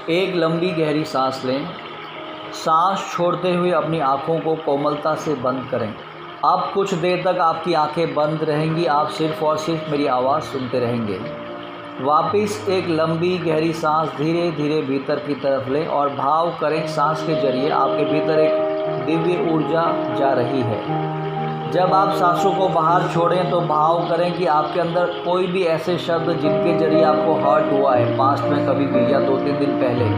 एक लंबी गहरी सांस लें। सांस छोड़ते हुए अपनी आँखों को कोमलता से बंद करें। अब कुछ देर तक आपकी आंखें बंद रहेंगी, आप सिर्फ़ और सिर्फ मेरी आवाज़ सुनते रहेंगे। वापस एक लंबी गहरी सांस धीरे धीरे भीतर की तरफ लें और भाव करें सांस के जरिए आपके भीतर एक दिव्य ऊर्जा जा रही है। जब आप सांसों को बाहर छोड़ें तो भाव करें कि आपके अंदर कोई भी ऐसे शब्द जिनके जरिए आपको हर्ट हुआ है पास्ट में कभी भी या 2-3 दिन पहले,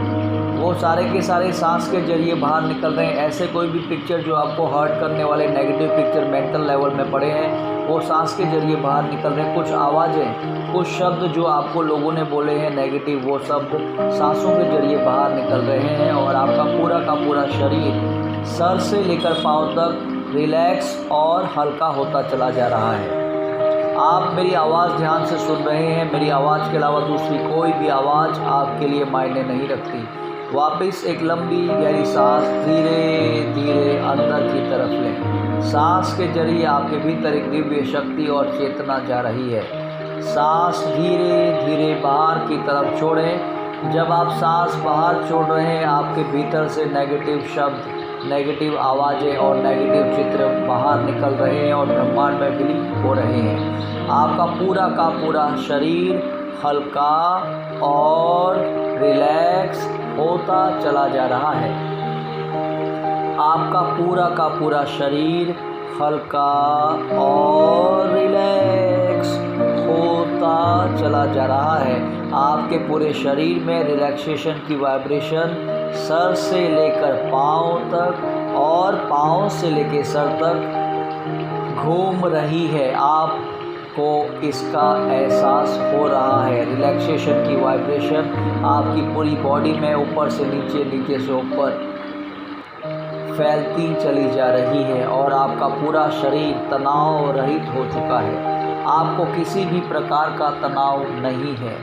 वो सारे के सारे सांस के जरिए बाहर निकल रहे हैं। ऐसे कोई भी पिक्चर जो आपको हर्ट करने वाले नेगेटिव पिक्चर मेंटल लेवल में पड़े हैं, वो सांस के जरिए बाहर निकल रहे हैं। कुछ आवाज़ें, कुछ शब्द जो आपको लोगों ने बोले हैं नेगेटिव, वो शब्द सांसों के जरिए बाहर निकल रहे हैं और आपका पूरा का पूरा शरीर सर से लेकर पाँव तक रिलैक्स और हल्का होता चला जा रहा है। आप मेरी आवाज़ ध्यान से सुन रहे हैं। मेरी आवाज़ के अलावा दूसरी कोई भी आवाज़ आपके लिए मायने नहीं रखती। वापस एक लंबी गहरी सांस धीरे धीरे अंदर की तरफ लें। सांस के जरिए आपके भीतर एक दिव्य शक्ति और चेतना जा रही है। सांस धीरे धीरे बाहर की तरफ छोड़ें। जब आप सांस बाहर छोड़ रहे हैं, आपके भीतर से नेगेटिव शब्द, नेगेटिव आवाज़ें और नेगेटिव चित्र बाहर निकल रहे हैं और ब्रह्मांड में विलीन हो रहे हैं। आपका पूरा का पूरा शरीर हल्का और रिलैक्स होता चला जा रहा है। आपका पूरा का पूरा शरीर हल्का और रिलैक्स होता चला जा रहा है। आपके पूरे शरीर में रिलैक्सेशन की वाइब्रेशन सर से लेकर पाँव तक और पाँव से लेकर सर तक घूम रही है। आपको इसका एहसास हो रहा है। रिलैक्सेशन की वाइब्रेशन आपकी पूरी बॉडी में ऊपर से नीचे, नीचे से ऊपर फैलती चली जा रही है और आपका पूरा शरीर तनाव रहित हो चुका है। आपको किसी भी प्रकार का तनाव नहीं है।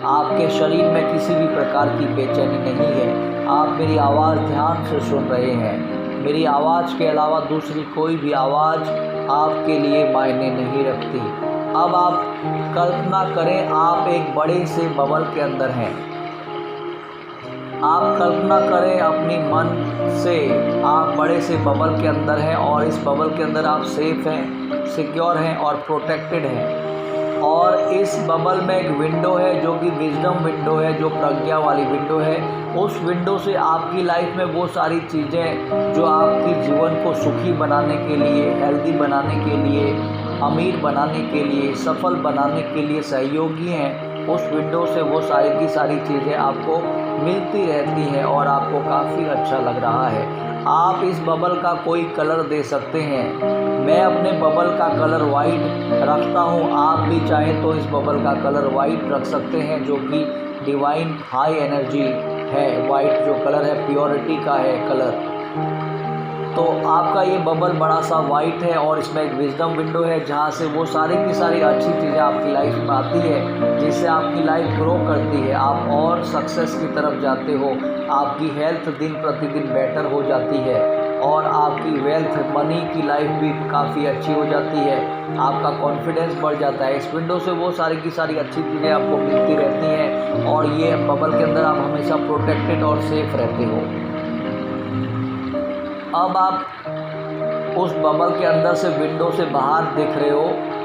आपके शरीर में किसी भी प्रकार की बेचैनी नहीं है। आप मेरी आवाज़ ध्यान से सुन रहे हैं। मेरी आवाज़ के अलावा दूसरी कोई भी आवाज़ आपके लिए मायने नहीं रखती। अब आप कल्पना करें, आप एक बड़े से बबल के अंदर हैं। आप कल्पना करें अपनी मन से, आप बड़े से बबल के अंदर हैं और इस बबल के अंदर आप सेफ हैं, सिक्योर हैं और प्रोटेक्टेड हैं। और इस बबल में एक विंडो है जो कि विजडम विंडो है, जो प्रज्ञा वाली विंडो है। उस विंडो से आपकी लाइफ में वो सारी चीज़ें जो आपकी जीवन को सुखी बनाने के लिए, हेल्दी बनाने के लिए, अमीर बनाने के लिए, सफल बनाने के लिए सहयोगी हैं, उस विंडो से वो सारी की सारी चीज़ें आपको मिलती रहती हैं और आपको काफ़ी अच्छा लग रहा है। आप इस बबल का कोई कलर दे सकते हैं। मैं अपने बबल का कलर वाइट रखता हूँ। आप भी चाहें तो इस बबल का कलर वाइट रख सकते हैं, जो कि डिवाइन हाई एनर्जी है। वाइट जो कलर है प्योरिटी का है कलर। तो आपका ये बबल बड़ा सा वाइट है और इसमें एक विजडम विंडो है जहाँ से वो सारी की सारी अच्छी चीज़ें आपकी लाइफ में आती है, जिससे आपकी लाइफ ग्रो करती है। आप और सक्सेस की तरफ जाते हो। आपकी हेल्थ दिन प्रतिदिन बेटर हो जाती है और आपकी वेल्थ, मनी की लाइफ भी काफ़ी अच्छी हो जाती है। आपका कॉन्फिडेंस बढ़ जाता है। इस विंडो से वो सारी की सारी अच्छी चीज़ें आपको मिलती रहती हैं और ये बबल के अंदर आप हमेशा प्रोटेक्टेड और सेफ रहते हो। अब आप उस बबल के अंदर से, विंडो से बाहर देख रहे हो।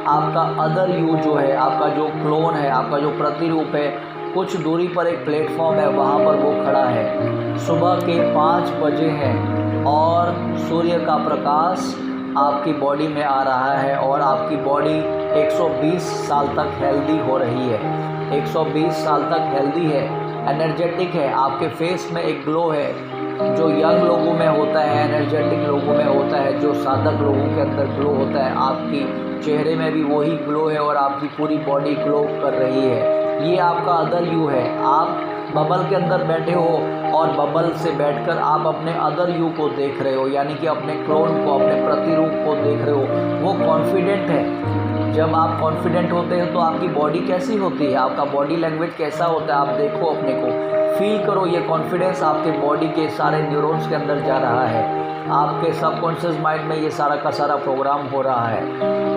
आपका अदर यू जो है, आपका जो क्लोन है, आपका जो प्रतिरूप है, कुछ दूरी पर एक प्लेटफॉर्म है, वहाँ पर वो खड़ा है। सुबह के 5 बजे हैं और सूर्य का प्रकाश आपकी बॉडी में आ रहा है और आपकी बॉडी 120 साल तक हेल्दी हो रही है। 120 साल तक हेल्दी है, एनर्जेटिक है। आपके फेस में एक ग्लो है जो यंग लोगों में होता है, एनर्जेटिक लोगों में होता है, जो साधक लोगों के अंदर ग्लो होता है। आपकी चेहरे में भी वही ग्लो है और आपकी पूरी बॉडी ग्लो कर रही है। ये आपका अदर यू है। आप बबल के अंदर बैठे हो और बबल से बैठकर आप अपने अदर यू को देख रहे हो, यानी कि अपने क्लोन को, अपने प्रतिरूप को देख रहे हो। वो कॉन्फिडेंट है। जब आप कॉन्फिडेंट होते हैं तो आपकी बॉडी कैसी होती है, आपका बॉडी लैंग्वेज कैसा होता है, आप देखो अपने को, फील करो। ये कॉन्फिडेंस आपके बॉडी के सारे न्यूरॉन्स के अंदर जा रहा है। आपके सबकॉन्शियस माइंड में ये सारा का सारा प्रोग्राम हो रहा है।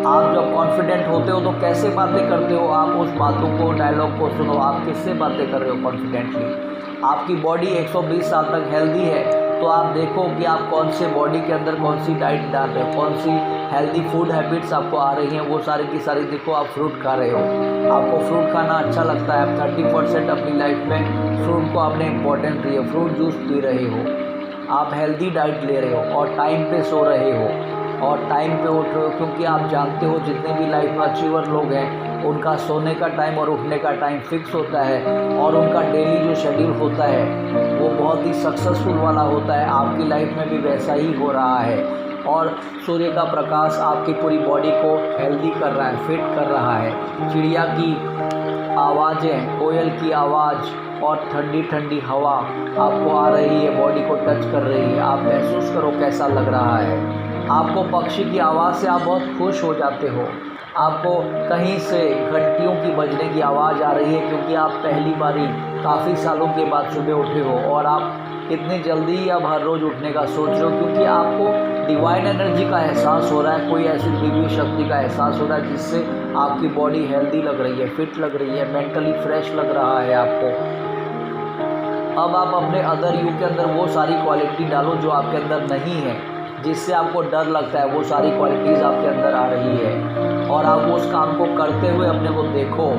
आप जब कॉन्फिडेंट होते हो तो कैसे बातें करते हो, आप उस बातों को, डायलॉग को सुनो। आप किससे बातें कर रहे हो कॉन्फिडेंटली? आपकी बॉडी 120 साल तक हेल्दी है तो आप देखो कि आप कौन से बॉडी के अंदर कौन सी डाइट डाल रहे हो, कौन सी हेल्दी फूड हैबिट्स आपको आ रही हैं, वो सारी की सारी देखो। आप फ्रूट खा रहे हो, आपको फ्रूट खाना अच्छा लगता है, आप 30% अपनी लाइफ में फ्रूट को आपने इम्पोर्टेंस दी है, फ्रूट जूस पी रहे हो, आप हेल्दी डाइट ले रहे हो और टाइम पे सो रहे हो और टाइम पे उठ रहे हो, क्योंकि आप जानते हो जितने भी लाइफ में अचीवर लोग हैं उनका सोने का टाइम और उठने का टाइम फिक्स होता है और उनका डेली जो शेड्यूल होता है वो बहुत ही सक्सेसफुल वाला होता है। आपकी लाइफ में भी वैसा ही हो रहा है और सूर्य का प्रकाश आपकी पूरी बॉडी को हेल्दी कर रहा है, फिट कर रहा है। चिड़िया की आवाज़ें, कोयल की आवाज़ और ठंडी ठंडी हवा आपको आ रही है, बॉडी को टच कर रही है। आप महसूस करो कैसा लग रहा है। आपको पक्षी की आवाज़ से आप बहुत खुश हो जाते हो। आपको कहीं से घंटियों की बजने की आवाज़ आ रही है, क्योंकि आप पहली बारी काफ़ी सालों के बाद सुबह उठे हो और आप इतनी जल्दी अब हर रोज़ उठने का सोच रहे हो, क्योंकि आपको डिवाइन एनर्जी का एहसास हो रहा है, कोई ऐसी दिव्य शक्ति का एहसास हो रहा है जिससे आपकी बॉडी हेल्दी लग रही है, फिट लग रही है, मेंटली फ्रेश लग रहा है आपको। अब आप अपने अदर यू के अंदर वो सारी क्वालिटी डालो जो आपके अंदर नहीं है, जिससे आपको डर लगता है, वो सारी क्वालिटीज़ आपके अंदर आ रही है और आप उस काम को करते हुए अपने को देखो,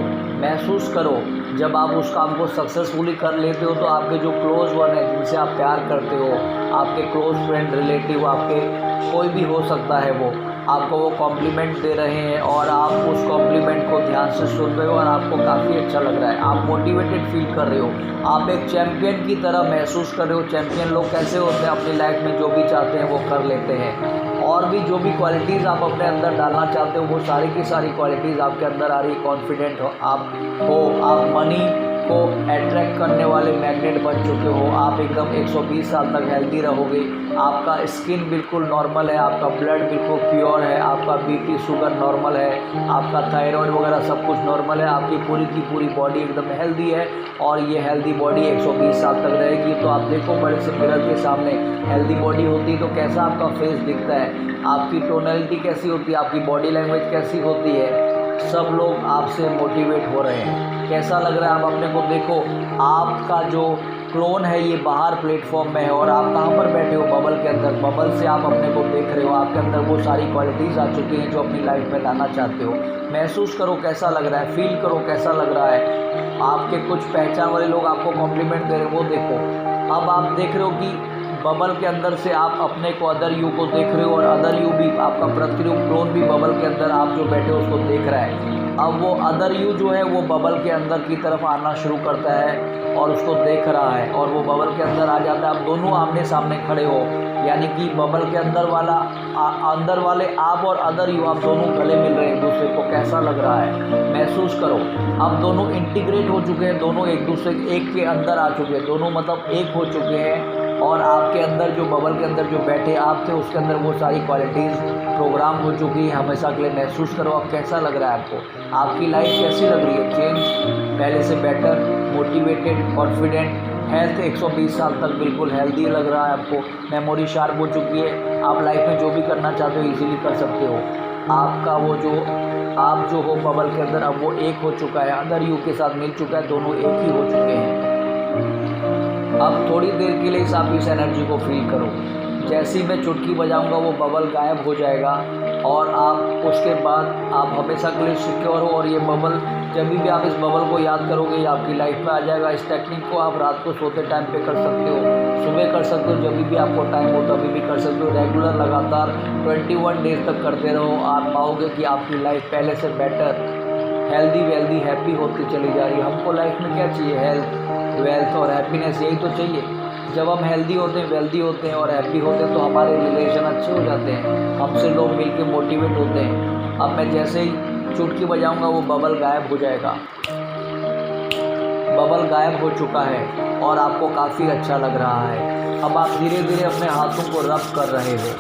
महसूस करो। जब आप उस काम को सक्सेसफुली कर लेते हो तो आपके जो क्लोज वन है, जिनसे आप प्यार करते हो, आपके क्लोज फ्रेंड, रिलेटिव, आपके कोई भी हो सकता है, वो आपको वो कॉम्प्लीमेंट दे रहे हैं और आप उस कॉम्प्लीमेंट को ध्यान से सुन रहे हो और आपको काफ़ी अच्छा लग रहा है। आप मोटिवेटेड फील कर रहे हो, आप एक चैम्पियन की तरह महसूस कर रहे हो। चैम्पियन लोग कैसे होते हैं, अपनी लाइफ में जो भी चाहते हैं वो कर लेते हैं और भी जो भी क्वालिटीज़ आप अपने अंदर डालना चाहते हो वो सारी की सारी क्वालिटीज़ आपके अंदर आ रही। कॉन्फिडेंट हो आप मनी को अट्रैक्ट करने वाले मैग्नेट बन चुके हो। आप एकदम 120 साल तक हेल्दी रहोगे। आपका स्किन बिल्कुल नॉर्मल है, आपका ब्लड बिल्कुल प्योर है, आपका बीपी शुगर नॉर्मल है, आपका थायराइड वगैरह सब कुछ नॉर्मल है, आपकी पूरी की पूरी बॉडी एकदम हेल्दी है और ये हेल्दी बॉडी 120 साल तक रहेगी। तो आप देखो बड़े से मिरर के सामने हेल्दी बॉडी होती है तो कैसा आपका फेस दिखता है, आपकी टोनलिटी कैसी होती है, आपकी बॉडी लैंग्वेज कैसी होती है। सब लोग आपसे मोटिवेट हो रहे हैं, कैसा लग रहा है। आप अपने को देखो, आपका जो क्लोन है ये बाहर प्लेटफॉर्म में है और आप कहाँ पर बैठे हो, बबल के अंदर। बबल से आप अपने को देख रहे हो, आपके अंदर वो सारी क्वालिटीज़ आ चुकी हैं जो अपनी लाइफ में लाना चाहते हो। महसूस करो कैसा लग रहा है, फील करो कैसा लग रहा है। आपके कुछ पहचान वाले लोग आपको कॉम्प्लीमेंट दे रहे हैं, वो देखो। अब आप देख रहे हो कि बबल के अंदर से आप अपने को अदर यू को देख रहे हो और अदर यू भी, आपका प्रतिरूप क्लोन भी बबल के अंदर आप जो बैठे हो उसको देख रहा है। अब वो अदर यू जो है वो बबल के अंदर की तरफ आना शुरू करता है और उसको देख रहा है और वो बबल के अंदर आ जाता है। आप दोनों आमने सामने खड़े हो, यानी कि बबल के अंदर वाले आप और अदर यू, आप दोनों गले मिल रहे हैं एक दूसरे को। कैसा लग रहा है, महसूस करो। अब दोनों इंटीग्रेट हो चुके हैं, दोनों एक दूसरे एक के अंदर आ चुके हैं, दोनों मतलब एक हो चुके हैं और आपके अंदर जो बबल के अंदर जो बैठे आप थे उसके अंदर वो सारी क्वालिटीज़ प्रोग्राम हो चुकी है हमेशा के लिए। महसूस करो अब कैसा लग रहा है आपको, आपकी लाइफ कैसी लग रही है। चेंज, पहले से बेटर, मोटिवेटेड, कॉन्फिडेंट, हेल्थ 120 साल तक बिल्कुल हेल्दी लग रहा है आपको। मेमोरी शार्प हो चुकी है, आप लाइफ में जो भी करना चाहते हो इजीली कर सकते हो। आपका वो जो आप जो हो बबल के अंदर अब वो एक हो चुका है, अदर यू के साथ मिल चुका है, दोनों एक ही हो चुके हैं। अब थोड़ी देर के लिए आप इस एनर्जी को फील करो। जैसे ही मैं चुटकी बजाऊंगा वो बबल गायब हो जाएगा और आप उसके बाद आप हमेशा के लिए सिक्योर हो और ये बबल जब भी आप इस बबल को याद करोगे ये आपकी लाइफ में आ जाएगा। इस टेक्निक को आप रात को सोते टाइम पे कर सकते हो, सुबह कर सकते हो, जब भी आपको टाइम हो तभी भी कर सकते हो। रेगुलर लगातार 21 डेज तक करते रहो, आप पाओगे कि आपकी लाइफ पहले से बेटर, हेल्दी वेल्दी हैप्पी होती चली जा रही है। हमको लाइफ में क्या चाहिए, हेल्थ, वेल्थ और हैप्पीनेस, यही तो चाहिए। जब हम हेल्दी होते हैं, वेल्दी होते हैं और हैप्पी होते हैं तो हमारे रिलेशन अच्छे हो जाते हैं, हमसे लोग मिलके मोटिवेट होते हैं। अब मैं जैसे ही चुटकी बजाऊंगा वो बबल गायब हो जाएगा। बबल गायब हो चुका है और आपको काफ़ी अच्छा लग रहा है। अब आप धीरे धीरे अपने हाथों को रब कर रहे हो।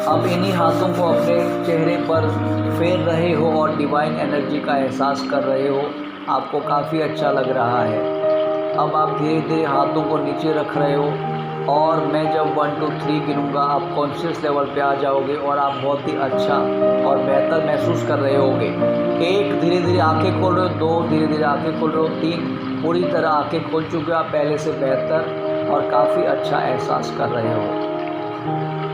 अब इन्हीं हाथों को अपने चेहरे पर फेर रहे हो और डिवाइन एनर्जी का एहसास कर रहे हो। आपको काफ़ी अच्छा लग रहा है। अब आप धीरे धीरे हाथों को नीचे रख रहे हो और मैं जब 1 2 3 गिनूँगा आप कॉन्शियस लेवल पे आ जाओगे और आप बहुत ही अच्छा और बेहतर महसूस कर रहे होगे। 1 धीरे धीरे आंखें खोल रहे हो, 2 धीरे धीरे आंखें खोल रहे हो, 3 पूरी तरह आंखें खोल चुके हो आप पहले से बेहतर और काफ़ी अच्छा एहसास कर रहे हो।